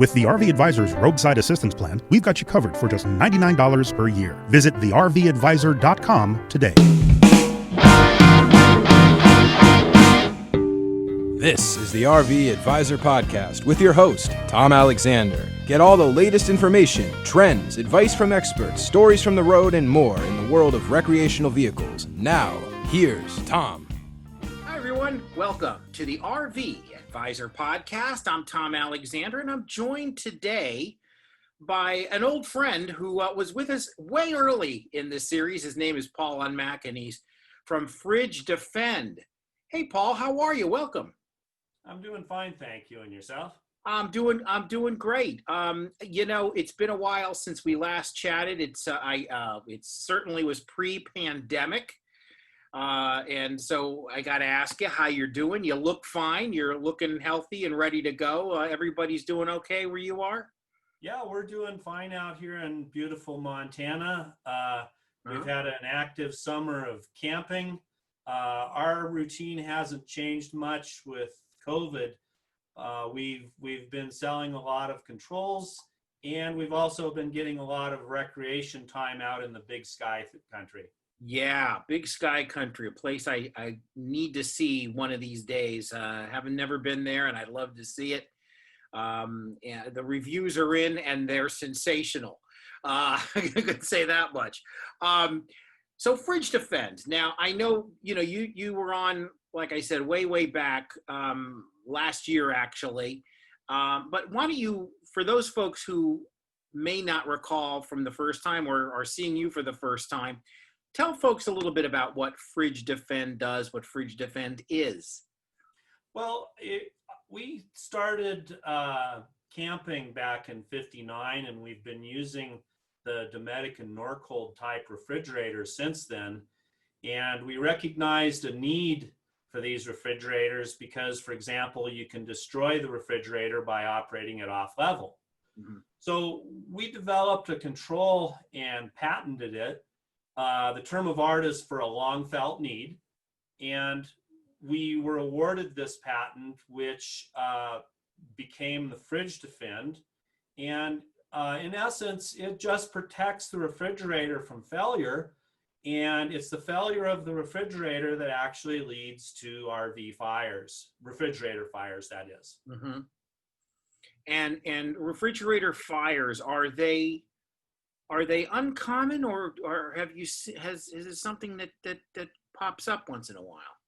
With the RV Advisor's Roadside Assistance Plan, we've got you covered for just $99 per year. Visit thervadvisor.com today. This is the RV Advisor Podcast with your host, Tom Alexander. Get all the latest information, trends, advice from experts, stories from the road, and more in the world of recreational vehicles. Now, here's Tom. Hi, everyone. Welcome to the RV Advisor Podcast. I'm Tom Alexander, and I'm joined today by an old friend who was with us way early in this series. His name is Paul Unmack, and he's from Fridge Defend. Hey, Paul, how are you? Welcome. I'm doing fine, thank you. And yourself? I'm doing great. It's been a while since we last chatted. It certainly was pre-pandemic. And so I got to ask you how you're doing. You look fine. You're looking healthy and ready to go. Everybody's doing okay where you are? Yeah, we're doing fine out here in beautiful Montana. We've had an active summer of camping. Our routine hasn't changed much with COVID. We've been selling a lot of controls, and we've also been getting a lot of recreation time out in the Big Sky country. Yeah, Big Sky Country, a place I need to see one of these days. Haven't never been there, and I'd love to see it. Yeah, the reviews are in, and they're sensational. I could say that much. So Fridge Defend. Now, I know, you were on, like I said, way back last year, actually. But why don't you, for those folks who may not recall from the first time or are seeing you for the first time, tell folks a little bit about what Fridge Defend does, what Fridge Defend is. Well, we started camping back in '59, and we've been using the Dometic and Norcold type refrigerators since then. And we recognized a need for these refrigerators because, for example, you can destroy the refrigerator by operating it off level. Mm-hmm. So we developed a control and patented it. The term of art is for a long felt need, and we were awarded this patent, which became the Fridge Defend. And in essence, it just protects the refrigerator from failure, and it's the failure of the refrigerator that actually leads to RV fires, refrigerator fires, that is. Mm-hmm. And refrigerator fires, are they uncommon, or have you is it something that pops up once in a while?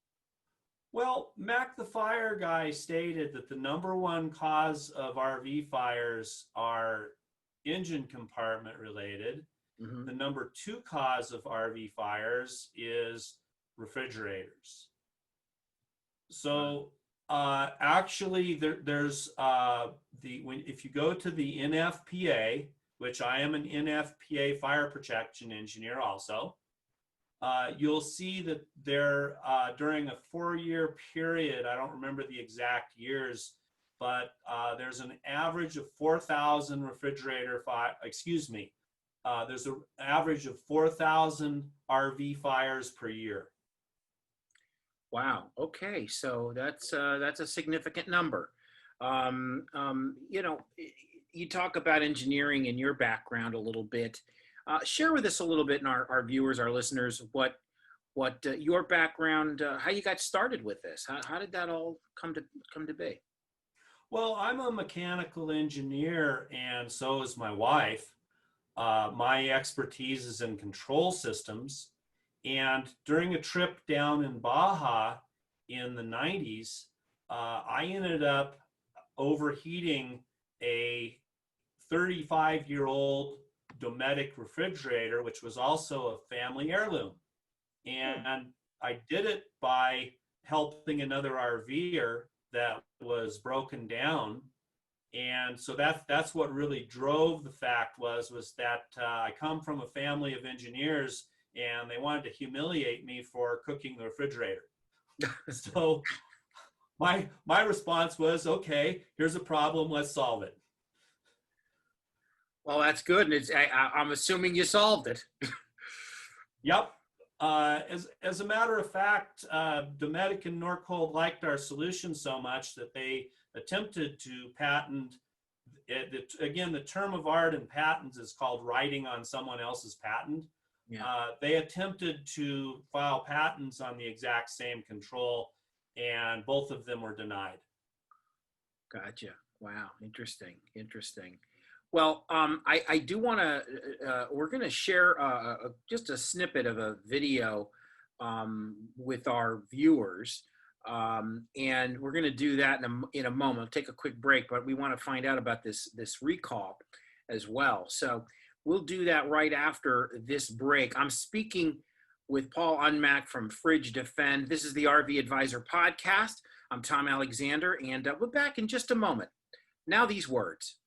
Well, Mac the Fire Guy stated that the number one cause of RV fires are engine compartment related. Mm-hmm. The number two cause of RV fires is refrigerators. So actually, there's if you go to the NFPA, which I am an NFPA fire protection engineer also, you'll see that there, during a 4-year period, I don't remember the exact years, but there's an average of 4,000 there's an average of 4,000 RV fires per year. Wow. Okay. So that's a significant number. You talk about engineering in your background a little bit. Share with us a little bit, and our viewers, our listeners, what your background, how you got started with this. How did that all come to be? Well, I'm a mechanical engineer, and so is my wife. My expertise is in control systems, and during a trip down in Baja in the 90s, I ended up overheating a 35-year-old Dometic refrigerator, which was also a family heirloom. And I did it by helping another RVer that was broken down. And so that's what really drove the fact was that I come from a family of engineers, and they wanted to humiliate me for cooking the refrigerator. So my response was, okay, here's a problem, let's solve it. Well, that's good, and I'm assuming you solved it. Yep. As a matter of fact, Dometic and Norcold liked our solution so much that they attempted to patent again, the term of art in patents is called writing on someone else's patent. Yeah. They attempted to file patents on the exact same control, and both of them were denied. Gotcha. Wow. Interesting. Interesting. Well, I do want to, we're going to share just a snippet of a video with our viewers. And we're going to do that in a moment. I'll take a quick break, but we want to find out about this recall as well. So we'll do that right after this break. I'm speaking with Paul Unmack from Fridge Defend. This is the RV Advisor podcast. I'm Tom Alexander, and we're back in just a moment. Now these words.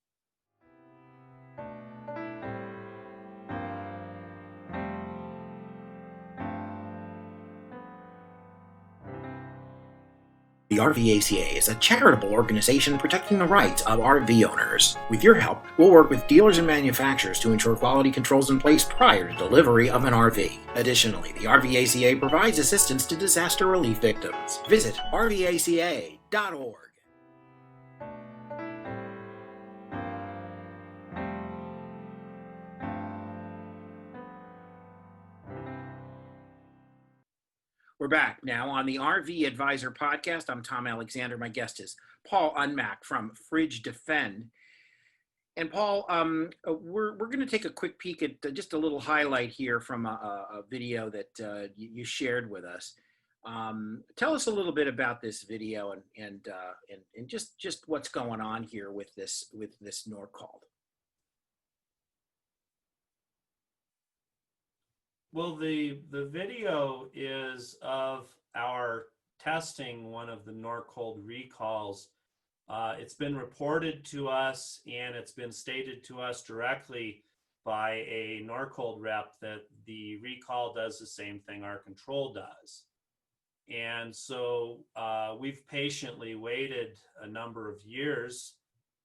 The RVACA is a charitable organization protecting the rights of RV owners. With your help, we'll work with dealers and manufacturers to ensure quality controls in place prior to delivery of an RV. Additionally, the RVACA provides assistance to disaster relief victims. Visit rvaca.org. We're back now on the RV Advisor podcast. I'm Tom Alexander. My guest is Paul Unmack from Fridge Defend. And Paul, we're going to take a quick peek at just a little highlight here from a video that you shared with us. Tell us a little bit about this video and just what's going on here with this Norcold. Well, the video is of our testing one of the Norcold recalls. It's been reported to us, and it's been stated to us directly by a Norcold rep that the recall does the same thing our control does. And so we've patiently waited a number of years,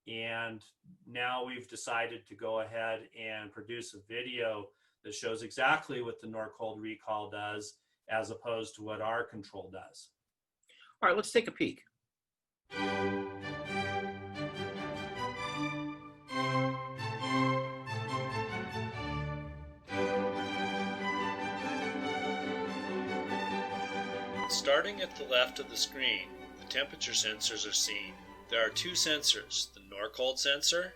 and now we've decided to go ahead and produce a video that shows exactly what the Norcold recall does as opposed to what our control does. All right, let's take a peek. Starting at the left of the screen, the temperature sensors are seen. There are two sensors, the Norcold sensor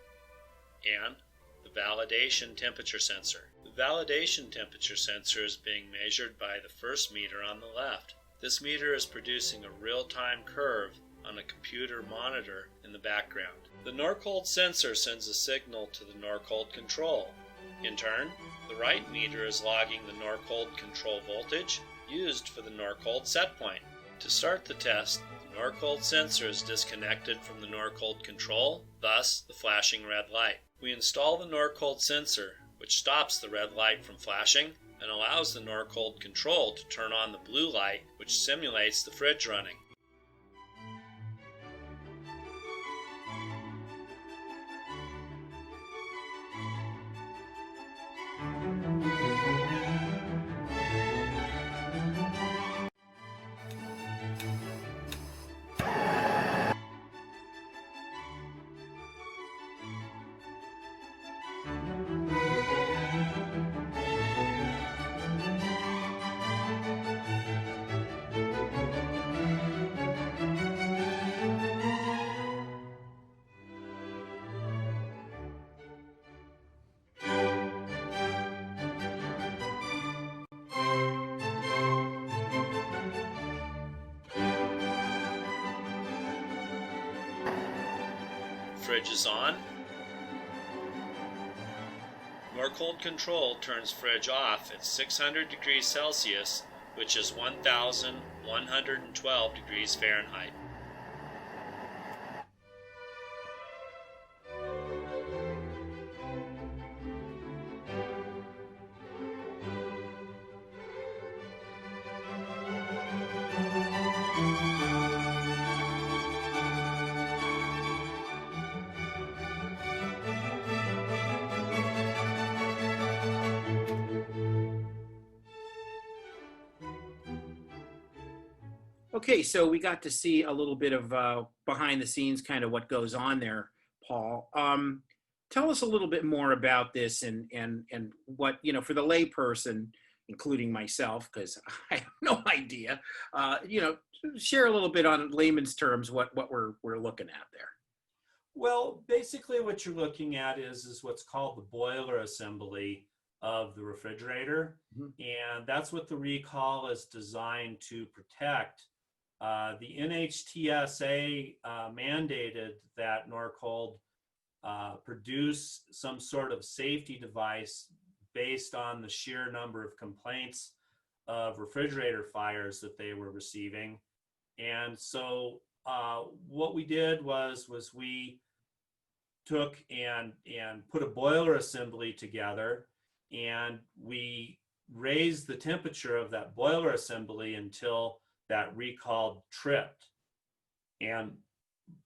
and the validation temperature sensor. The validation temperature sensor is being measured by the first meter on the left. This meter is producing a real-time curve on a computer monitor in the background. The Norcold sensor sends a signal to the Norcold control. In turn, the right meter is logging the Norcold control voltage used for the Norcold set point. To start the test, the Norcold sensor is disconnected from the Norcold control, thus the flashing red light. We install the Norcold sensor, which stops the red light from flashing and allows the Norcold control to turn on the blue light, which simulates the fridge running. Fridge is on. Norcold control turns fridge off at 600 degrees Celsius, which is 1,112 degrees Fahrenheit. Okay, so we got to see a little bit of behind the scenes, kind of what goes on there, Paul. Tell us a little bit more about this and what, for the layperson, including myself, because I have no idea. Share a little bit on layman's terms what we're looking at there. Well, basically what you're looking at is what's called the boiler assembly of the refrigerator. Mm-hmm. And that's what the recall is designed to protect. The NHTSA mandated that Norcold produce some sort of safety device based on the sheer number of complaints of refrigerator fires that they were receiving. And so what we did was we took and put a boiler assembly together, and we raised the temperature of that boiler assembly until that recall tripped. And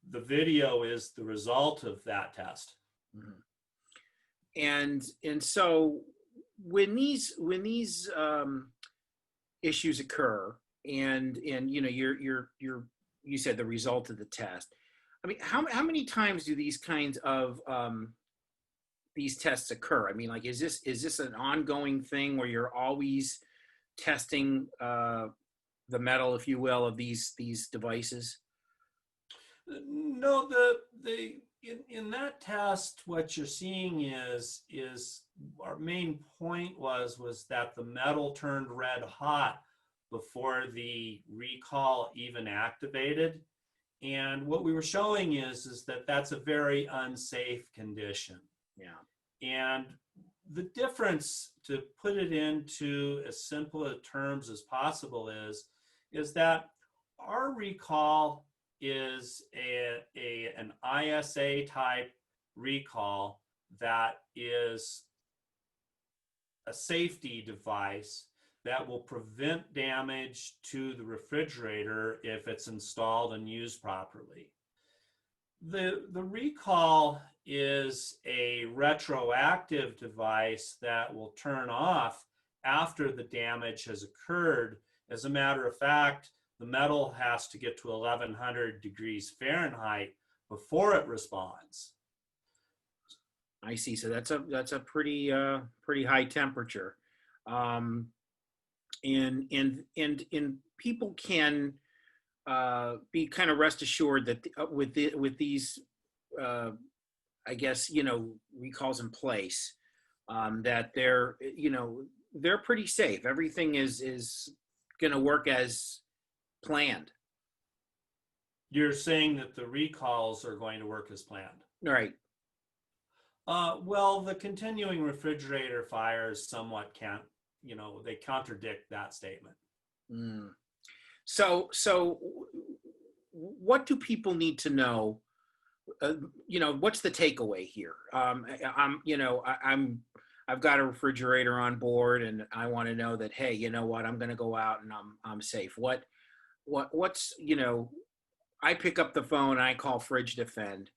the video is the result of that test. Mm-hmm. And so when these issues occur, and you said the result of the test. I mean, how many times do these kinds of these tests occur? I mean, like, is this an ongoing thing where you're always testing the metal, if you will, of these devices? No, in that test, what you're seeing is our main point was that the metal turned red hot before the recall even activated. And what we were showing is that that's a very unsafe condition. Yeah. And the difference, to put it into as simple a terms as possible, is that our recall is an ISA type recall that is a safety device that will prevent damage to the refrigerator if it's installed and used properly. The recall is a retroactive device that will turn off after the damage has occurred. As a matter of fact, the metal has to get to 1100 degrees Fahrenheit before it responds. I see. So that's a pretty high temperature. And people can be kind of rest assured that with these I guess recalls in place, that they're pretty safe. Everything is going to work as planned. You're saying that the recalls are going to work as planned, right? Well, the continuing refrigerator fires somewhat they contradict that statement. Mm. So what do people need to know? What's the takeaway here? I've got a refrigerator on board, and I want to know that, hey, you know what? I'm going to go out and I'm safe. What's I pick up the phone and I call Fridge Defend.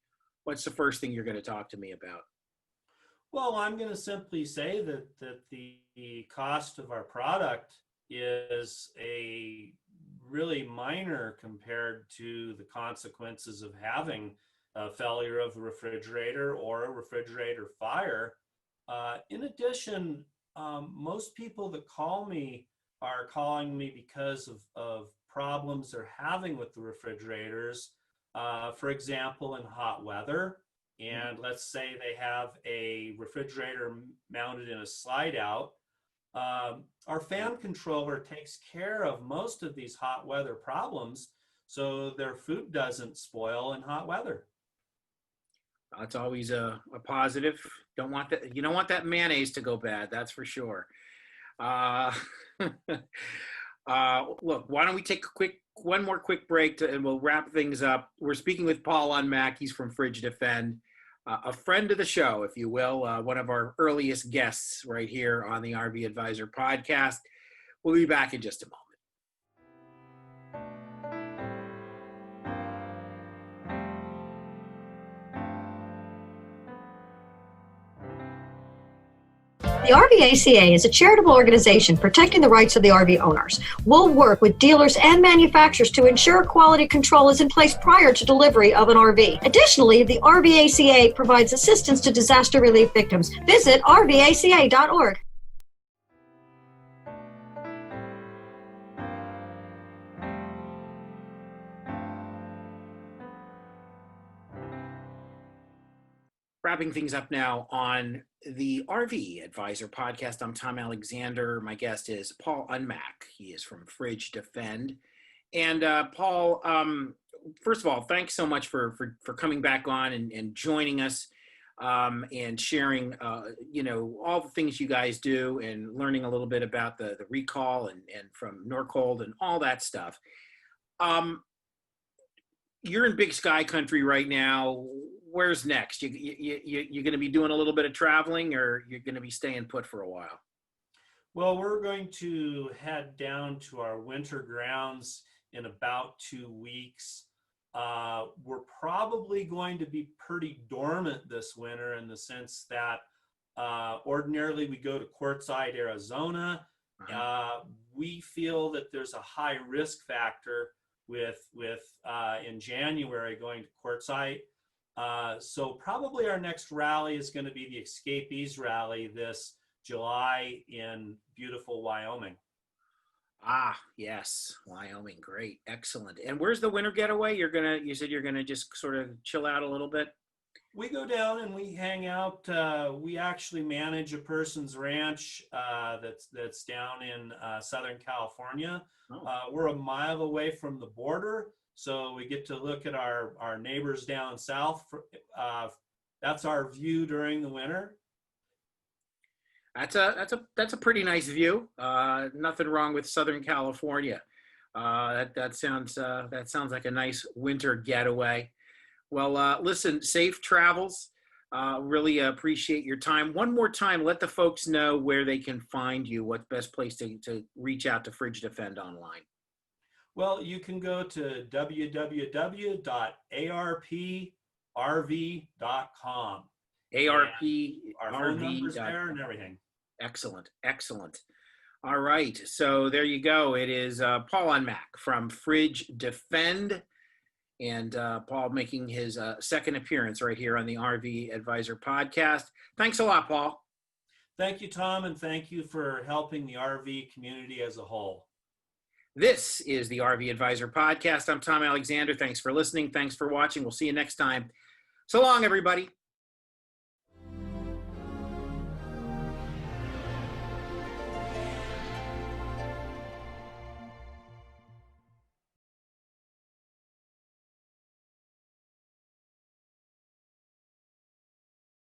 What's the first thing you're going to talk to me about? Well, I'm going to simply say that the cost of our product is a really minor compared to the consequences of having a failure of the refrigerator or a refrigerator fire. In addition, most people that call me are calling me because of problems they're having with the refrigerators. For example, in hot weather, and let's say they have a refrigerator mounted in a slide out. Our fan controller takes care of most of these hot weather problems, so their food doesn't spoil in hot weather. That's always a positive. You don't want that mayonnaise to go bad, that's for sure. Look, why don't we take one more quick break and we'll wrap things up. We're speaking with Paul Unmack. He's from Fridge Defend, a friend of the show, if you will, one of our earliest guests right here on the RV Advisor podcast. We'll be back in just a moment. The RVACA is a charitable organization protecting the rights of the RV owners. We'll work with dealers and manufacturers to ensure quality control is in place prior to delivery of an RV. Additionally, the RVACA provides assistance to disaster relief victims. Visit rvaca.org. Wrapping things up now on the RV Advisor podcast. I'm Tom Alexander. My guest is Paul Unmack. He is from Fridge Defend. And Paul, first of all, thanks so much for coming back on and joining us and sharing, all the things you guys do and learning a little bit about the recall and from Norcold and all that stuff. You're in Big Sky country right now. Where's next? You're going to be doing a little bit of traveling, or you're going to be staying put for a while? Well, we're going to head down to our winter grounds in about 2 weeks. We're probably going to be pretty dormant this winter in the sense that ordinarily we go to Quartzsite, Arizona. We feel that there's a high risk factor with in January going to Quartzsite. So probably our next rally is going to be the Escapees Rally this July in beautiful Wyoming. Ah, yes, Wyoming, great, excellent. And where's the winter getaway? You said you're gonna just sort of chill out a little bit. We go down and we hang out. We actually manage a person's ranch that's down in Southern California. We're a mile away from the border. So we get to look at our neighbors down south. That's our view during the winter. That's a pretty nice view. Nothing wrong with Southern California. That sounds like a nice winter getaway. Well, listen, safe travels. Really appreciate your time. One more time, let the folks know where they can find you. What's the best place to reach out to Fridge Defend online? Well, you can go to www.arprv.com. Our phone numbers there and everything. Excellent. All right. So there you go. It is Paul Unmack from Fridge Defend. And Paul making his second appearance right here on the RV Advisor podcast. Thanks a lot, Paul. Thank you, Tom, and thank you for helping the RV community as a whole. This is the RV Advisor podcast. I'm Tom Alexander. Thanks for listening. Thanks for watching. We'll see you next time. So long, everybody.